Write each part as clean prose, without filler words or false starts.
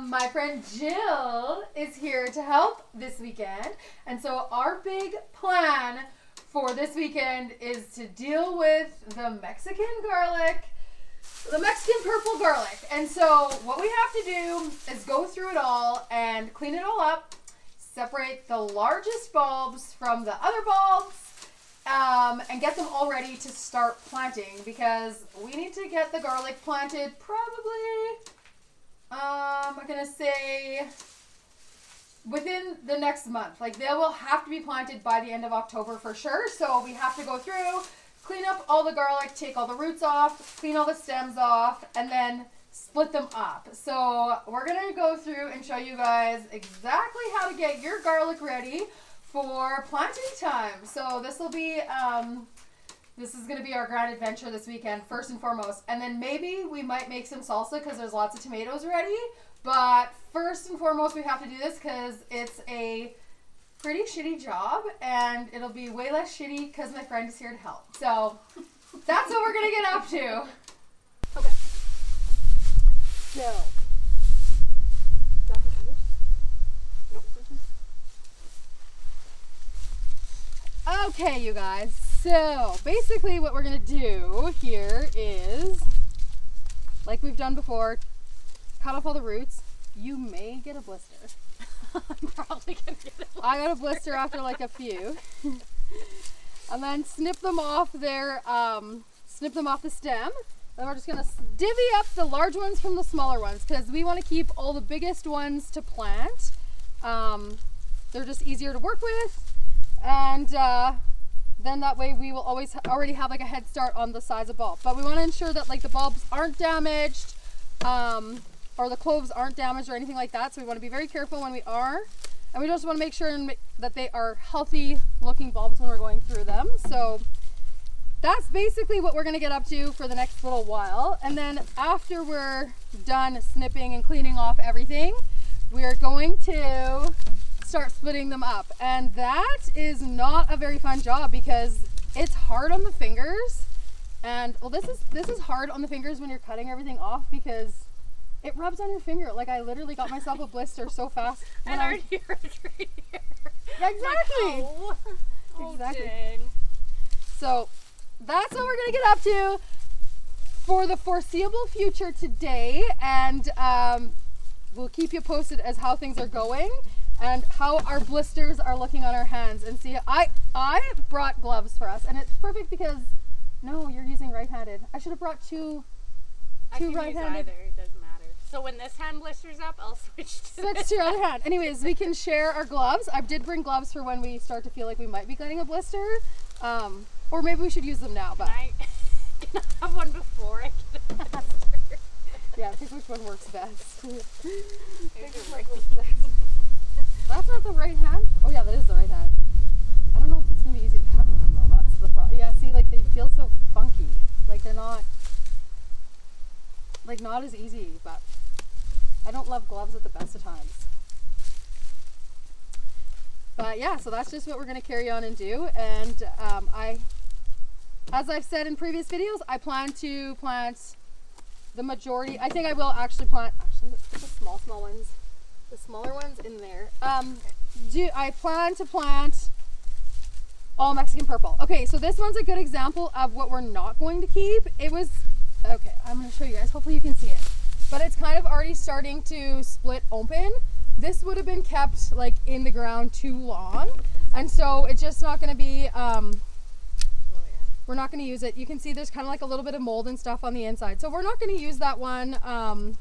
My friend Jill is here to help this weekend. And so our big plan for this weekend is to deal with the Mexican garlic, the Mexican purple garlic. And so what we have to do is go through it all and clean it all up, separate the largest bulbs from the other bulbs, and get them all ready to start planting, because we need to get the garlic planted probably, I'm going to say within the next month. Like, they will have to be planted by the end of October for sure. So we have to go through, clean up all the garlic, take all the roots off, clean all the stems off, and then split them up. So we're going to go through and show you guys exactly how to get your garlic ready for planting time. So this will be, this is going to be our grand adventure this weekend, first and foremost. And then maybe we might make some salsa because there's lots of tomatoes ready. But first and foremost, we have to do this because it's a pretty shitty job, and it'll be way less shitty because my friend is here to help. So that's what we're going to get up to. Okay. So. Okay, you guys. So basically what we're going to do here is, like we've done before, cut off all the roots. You may get a blister. I'm probably going to get a blister. I got a blister after like a few. And then snip them off their, snip them off the stem. Then we're just going to divvy up the large ones from the smaller ones, because we want to keep all the biggest ones to plant. They're just easier to work with. And then that way we will always already have like a head start on the size of bulb. But we want to ensure that like the bulbs aren't damaged, or the cloves aren't damaged or anything like that. So we want to be very careful when we are. And we just want to make sure that they are healthy looking bulbs when we're going through them. So that's basically what we're going to get up to for the next little while. And then after we're done snipping and cleaning off everything, we are going to start splitting them up. And that is not a very fun job because it's hard on the fingers. And well, this is hard on the fingers when you're cutting everything off because it rubs on your finger. Like, I literally got myself a blister so fast. And right here. Yeah, exactly. Like, oh, exactly. Dang. So that's what we're gonna get up to for the foreseeable future today, and we'll keep you posted as how things are going and how our blisters are looking on our hands. And see, I brought gloves for us, and it's perfect because no, you're using right-handed. I should have brought two right-handed. It doesn't matter. So when this hand blisters up, I'll switch to your other hand. Anyways, we can share our gloves. I did bring gloves for when we start to feel like we might be getting a blister. Or maybe we should use them now. But can I have one before I get a blister? Yeah, pick which one works best. Right. That's not the right hand? Oh yeah, that is the right hand. I don't know if it's going to be easy to cut with them though. That's the problem. Yeah, see, like they feel so funky. Like they're not as easy, but I don't love gloves at the best of times. But yeah, so that's just what we're going to carry on and do. And as I've said in previous videos, I plan to plant the majority. I think I will actually plant, let's put the small ones, the smaller ones in there. I plan to plant all Mexican purple. Okay, so this one's a good example of what we're not going to keep. Okay, I'm going to show you guys. Hopefully you can see it. But it's kind of already starting to split open. This would have been kept like in the ground too long. And so it's just not going to be, we're not going to use it. You can see there's kind of like a little bit of mold and stuff on the inside. So we're not going to use that one. I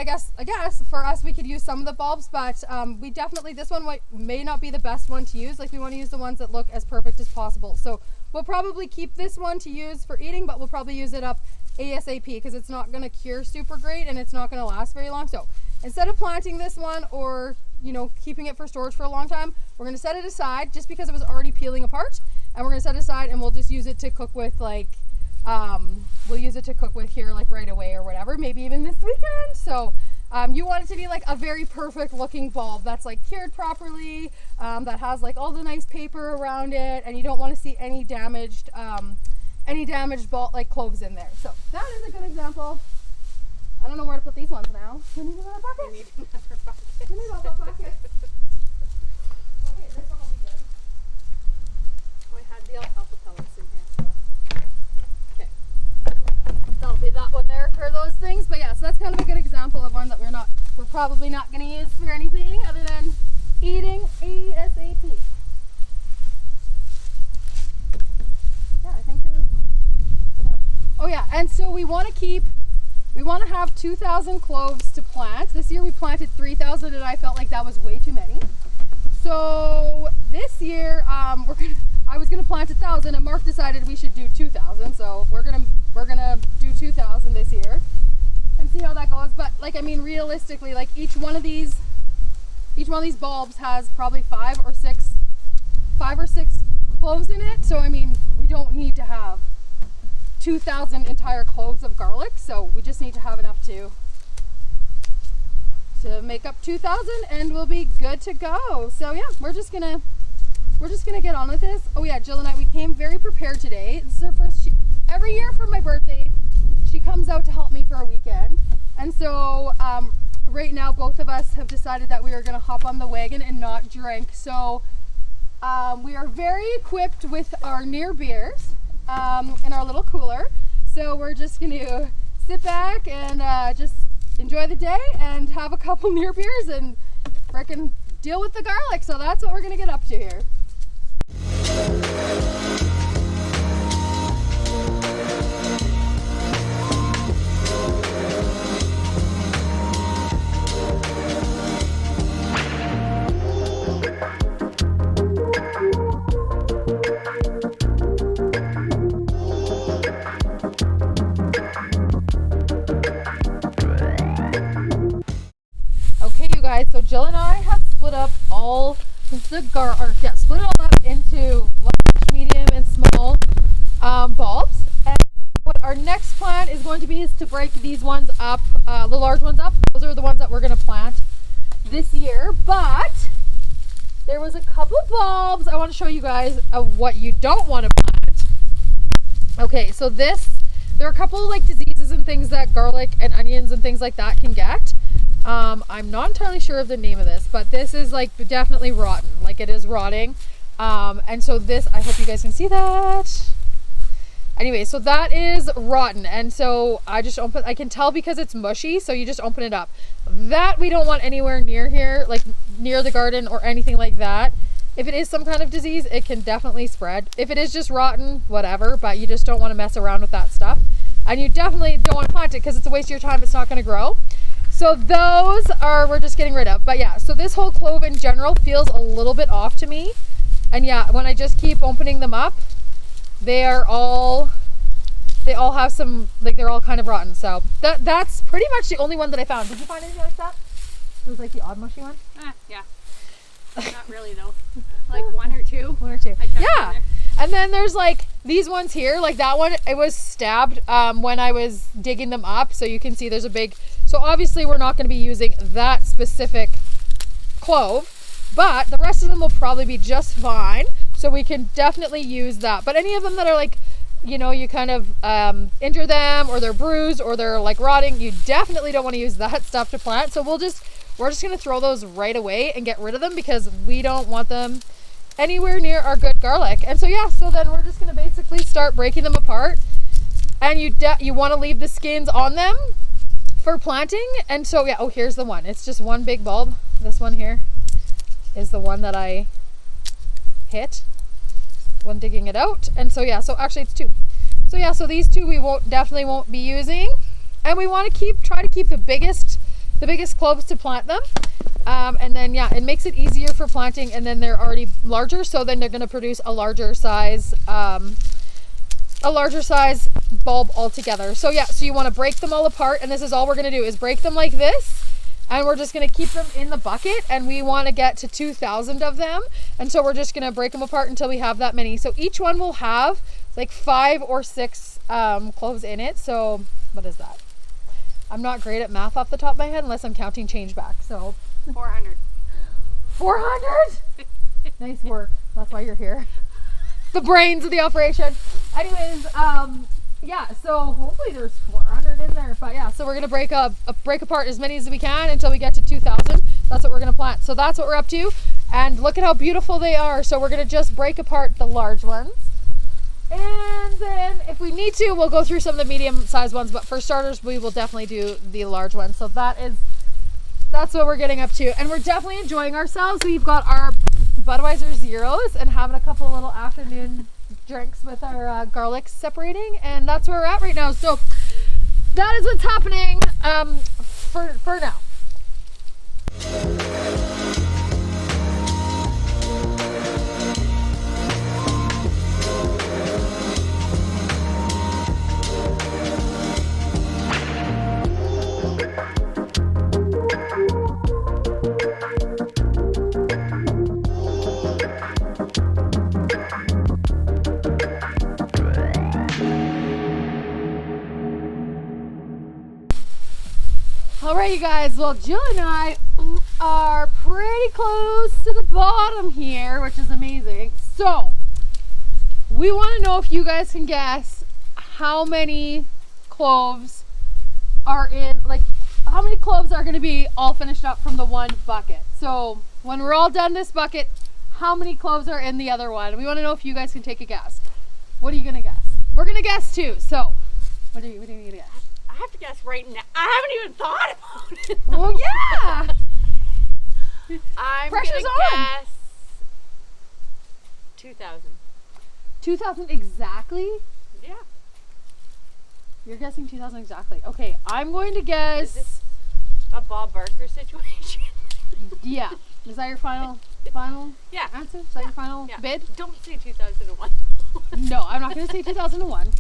guess for us, we could use some of the bulbs, but we definitely, this one may not be the best one to use. Like, we want to use the ones that look as perfect as possible. So we'll probably keep this one to use for eating, but we'll probably use it up ASAP because it's not going to cure super great and it's not going to last very long. So instead of planting this one or, keeping it for storage for a long time, we're going to set it aside just because it was already peeling apart. And we're going to set it aside and we'll just use it to cook with we'll use it to cook with here like right away or whatever, maybe even this weekend. So you want it to be like a very perfect looking bulb that's like cured properly, that has like all the nice paper around it, and you don't want to see any damaged bulb like cloves in there. So that is a good example. don't know where to put these ones now. We need another bucket. We need another bucket. We need all the buckets. Okay, this one will be good. We had the alfalfa pellets in here, so. Okay. That'll be that one there for those things. But yeah, so that's kind of a good example of one that we're probably not going to use for anything other than eating ASAP. Yeah, I think oh yeah, and so we want to have 2,000 cloves to plant. This year we planted 3,000 and I felt like that was way too many. So this year I was gonna plant 1,000 and Mark decided we should do 2,000. So we're gonna do 2,000 this year and see how that goes. But like, I mean, realistically, like each one of these bulbs has probably five or six cloves in it. So I mean, we don't need to have 2,000 entire cloves of garlic, so we just need to have enough to make up 2,000 and we'll be good to go. So yeah, we're just gonna get on with this. Oh yeah, Jill and I, we came very prepared today. This is her first, every year for my birthday, she comes out to help me for a weekend. And so right now both of us have decided that we are gonna hop on the wagon and not drink. So we are very equipped with our near beers in our little cooler. So we're just gonna sit back and just enjoy the day and have a couple near beers and frickin' deal with the garlic. So that's what we're gonna get up to here. Okay, you guys, so Jill and I have split up all split it all up into large, medium, and small bulbs. And what our next plan is going to be is to break these ones up, the large ones up. Those are the ones that we're going to plant this year. But there was a couple bulbs I want to show you guys of what you don't want to plant. Okay, so there are a couple like diseases and things that garlic and onions and things like that can get. I'm not entirely sure of the name of this, but this is like definitely rotten, like it is rotting. And so this, I hope you guys can see that. Anyway, so that is rotten. And so I can tell because it's mushy. So you just open it up. That we don't want anywhere near here, like near the garden or anything like that. If it is some kind of disease, it can definitely spread. If it is just rotten, whatever, but you just don't want to mess around with that stuff. And you definitely don't want to plant it because it's a waste of your time. It's not going to grow. So those we're just getting rid of. But yeah, so this whole clove in general feels a little bit off to me. And yeah, when I just keep opening them up, they all have some, like they're all kind of rotten. So that's pretty much the only one that I found. Did you find anything like that? It was like the odd mushy one? Yeah. Not really though. Like one or two. One or two. Yeah. And then there's like these ones here, like that one, it was stabbed when I was digging them up. So you can see there's a big, so obviously we're not going to be using that specific clove, but the rest of them will probably be just fine. So we can definitely use that. But any of them that are like, you know, you kind of injure them or they're bruised or they're like rotting, you definitely don't want to use that stuff to plant. So we're just going to throw those right away and get rid of them because we don't want them anywhere near our good garlic. And so yeah, so then we're just going to basically start breaking them apart. And you want to leave the skins on them for planting. And so yeah, oh, here's the one. It's just one big bulb. This one here is the one that I hit when digging it out. And so yeah, so actually it's two. So yeah, so these two we definitely won't be using. And we want to try to keep the biggest cloves to plant them. And then yeah, it makes it easier for planting, and then they're already larger, so then they're going to produce a larger size bulb altogether. So yeah, so you want to break them all apart, and this is all we're going to do is break them like this, and we're just going to keep them in the bucket, and we want to get to 2,000 of them, and so we're just going to break them apart until we have that many. So each one will have like 5 or 6 cloves in it. So what is that? I'm not great at math off the top of my head unless I'm counting change back. So 400. 400? Nice work. That's why you're here. The brains of the operation. Anyways, yeah, so hopefully there's 400 in there. But yeah, so we're gonna break apart as many as we can until we get to 2,000. That's what we're gonna plant. So that's what we're up to. And look at how beautiful they are. So we're gonna just break apart the large ones. And then if we need to, we'll go through some of the medium-sized ones. But for starters, we will definitely do the large ones. So that's what we're getting up to. And we're definitely enjoying ourselves. We've got our Budweiser Zeros and having a couple little afternoon drinks with our garlic separating, and that's where we're at right now. So that is what's happening for now. All right, you guys. Well, Jill and I are pretty close to the bottom here, which is amazing. So we want to know if you guys can guess how many cloves are in, like how many cloves are going to be all finished up from the one bucket. So when we're all done this bucket, how many cloves are in the other one? We want to know if you guys can take a guess. What are you going to guess? We're going to guess too. So what are you going to guess? I have to guess right now. I haven't even thought about it. Well, yeah. I'm Pressure's gonna on. guess 2,000. 2,000 exactly? Yeah. You're guessing 2,000 exactly. Okay, I'm going to guess. Is this a Bob Barker situation? Yeah. Is that your final Yeah. answer? Is that your final Yeah. bid? Don't say 2001. No, I'm not going to say 2001.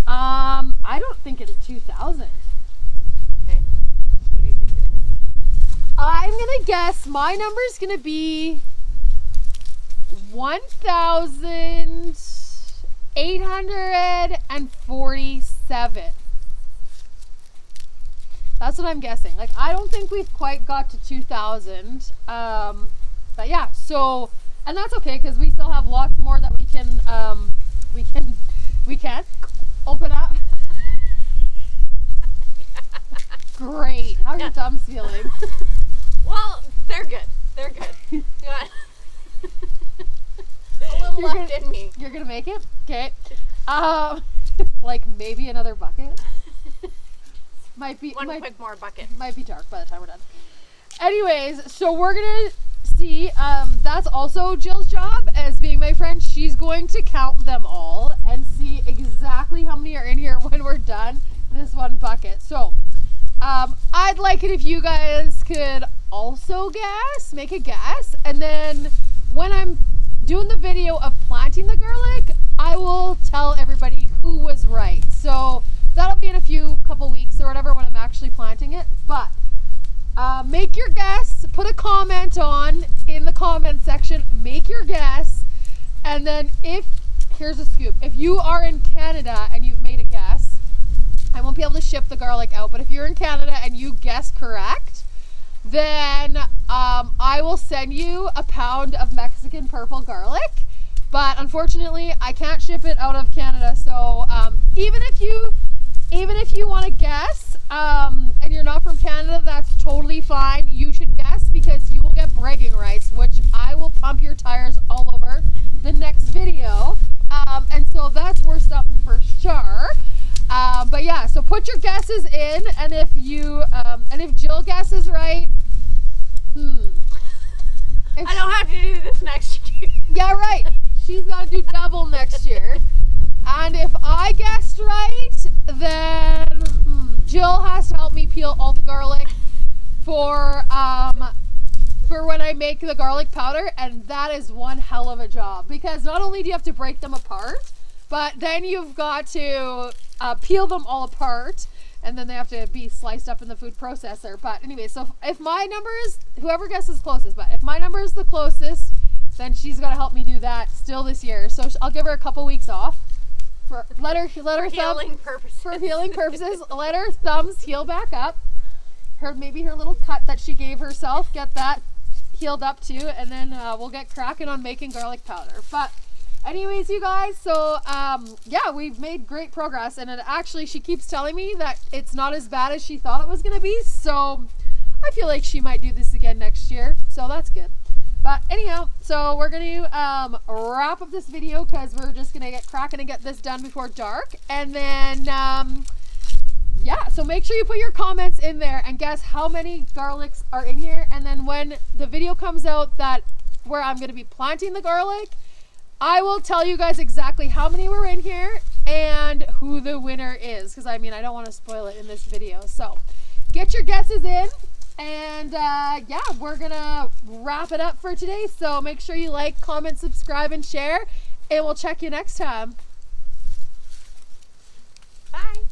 I don't think it's 2,000. Okay. What do you think it is? I'm going to guess my number is going to be 1,847. That's what I'm guessing. Like, I don't think we've quite got to 2,000. But yeah, so, and that's okay because we still have lots more that we can open up. Great. How are your thumbs feeling? Well, they're good. They're good. Got a little left in me. You're gonna make it? Okay. Like maybe another bucket. Might be One quick more bucket. Might be dark by the time we're done. Anyways, so we're gonna see. That's also Jill's job as being my friend. She's going to count them all and see exactly how many are in here when we're done this one bucket. So, I'd like it if you guys could also make a guess, and then when I'm doing the video of planting the garlic, I will tell everybody who was right. So that'll be in a couple weeks or whatever when I'm actually planting it. But make your guess, put a comment in the comment section, make your guess, and then here's a scoop. If you are in Canada and you've made a guess, I won't be able to ship the garlic out, but if you're in Canada and you guess correct, then I will send you a pound of Mexican purple garlic. But unfortunately, I can't ship it out of Canada. So even if you want to guess and you're not from Canada, that's totally fine. You should guess because you will get bragging rights, which I will pump your tires all over the next video. And so that's worth something for sure. But yeah, so put your guesses in, and if Jill guesses right, I don't have to do this next year. Yeah, right. She's got to do double next year. And if I guessed right, then Jill has to help me peel all the garlic for when I make the garlic powder, and that is one hell of a job because not only do you have to break them apart, but then you've got to peel them all apart, and then they have to be sliced up in the food processor. But anyway, so if my number is, whoever guesses closest, but if my number is the closest, then she's got to help me do that still this year. So I'll give her a couple weeks off. Let her healing purposes. For healing purposes, let her thumbs heal back up. Maybe her little cut that she gave herself, get that healed up too, and then we'll get cracking on making garlic powder. But anyways, you guys, so yeah, we've made great progress, and she keeps telling me that it's not as bad as she thought it was gonna be, so I feel like she might do this again next year, so that's good. But anyhow, so we're gonna wrap up this video because we're just gonna get cracking and get this done before dark, and then yeah, so make sure you put your comments in there and guess how many garlics are in here, and then when the video comes out that where I'm gonna be planting the garlic, I will tell you guys exactly how many were in here and who the winner is, because I mean, I don't want to spoil it in this video. So get your guesses in, and yeah, we're gonna wrap it up for today. So make sure you like, comment, subscribe, and share, and we'll check you next time. Bye.